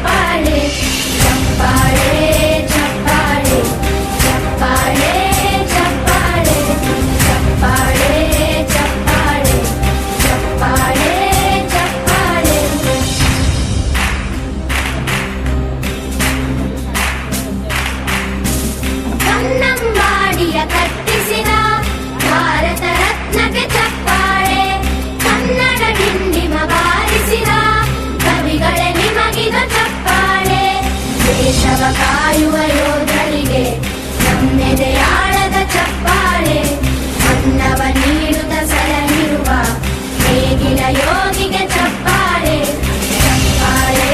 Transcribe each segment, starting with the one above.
ಚಪ್ಪಾಳೆ ಚಪ್ಪಾಳೆ ಚಪ್ಪಾಳೆ ಚಪ್ಪಾಳೆ ಚಪ್ಪಾಳೆ ಚಪ್ಪಾಳೆ ಚಪ್ಪಾಳೆ ಚಪ್ಪಾಳೆ ಚಪ್ಪಾಳೆ ಕನ್ನಂಬಾಡಿಯ ಕಟ್ಟಿಸಿದ ಭಾರತ ರತ್ನಕ್ಕೆ ಚಪ್ಪಾಳೆ ಕನ್ನಡ ಡಿಂಡಿಮ ಬಾರಿಸಿದ ಕವಿಗಳೇ ನಿಮಗಿದ ಚಪ್ಪಾಳೆ ದೇಶವ ಕಾಯುವ ಯೋಧರಿಗೆ ನಮ್ಮೆದೆಯಾಳದ ಚಪ್ಪಾಳೆ ಅನ್ನವ ನೀಡುತ್ತ ಸಲಹಿರುವ ನೇಗಿಲ ಯೋಗಿಗೆ ಚಪ್ಪಾಳೆ ಚಪ್ಪಾಳೆ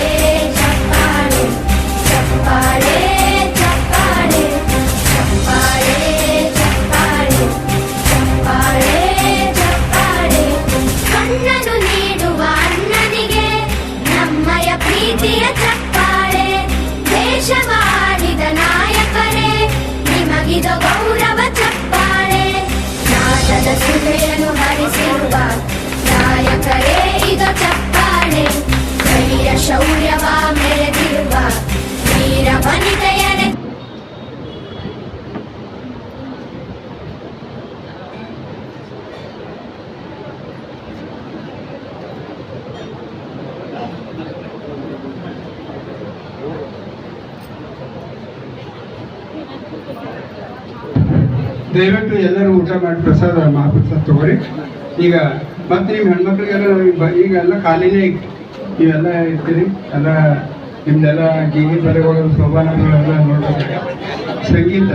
ಚಪ್ಪಾಳೆ ಚಪ್ಪಾಳೆ ಚಪ್ಪಾಳೆ ಚಪ್ಪಾಳೆ ಚಪ್ಪಾಳೆ ಚಪ್ಪಾಳೆ ಚಪ್ಪಾಳೆ ಕಣ್ಣನು ನೀಡುವ ಅಣ್ಣನಿಗೆ ನಮ್ಮಯ ಪ್ರೀತಿಯ ಚಪ್ಪಾಳೆ ದೇಶವಾಡಿದ ನಾಯಕರೇ ನಿಮಗಿದ ಗೌರವ ಚಪ್ಪಾಳೆ ನಾಟದ ಸುಧೆಯನ್ನು ಹರಿಸಿರುವ ನಾಯಕರೇ ಇದು ಚಪ್ಪಾಳೆ ಧೈರ್ಯ ಶೌರ್ಯವ ಮೆರೆದಿರುವ ವೀರ ವನಿತೆಯರೇ ದಯವಿಟ್ಟು ಎಲ್ಲರೂ ಊಟ ಮಾಡಿ ಪ್ರಸಾದ ಮಹಾಪ್ರಸಾದ ತಗೋರಿ. ಈಗ ಮತ್ತೆ ನಿಮ್ಮ ಹೆಣ್ಮಕ್ಳಿಗೆಲ್ಲ ಈಗ ಎಲ್ಲ ಖಾಲಿನೇ ನೀವೆಲ್ಲ ಇರ್ತೀರಿ, ಎಲ್ಲ ನಿಮ್ದೆಲ್ಲ ಗೀಗಿ ಬರೆಗಳು ಸೋಬಾನಗಳೆಲ್ಲ ನೋಡ್ಬೇಕು. ಸಂಗೀತ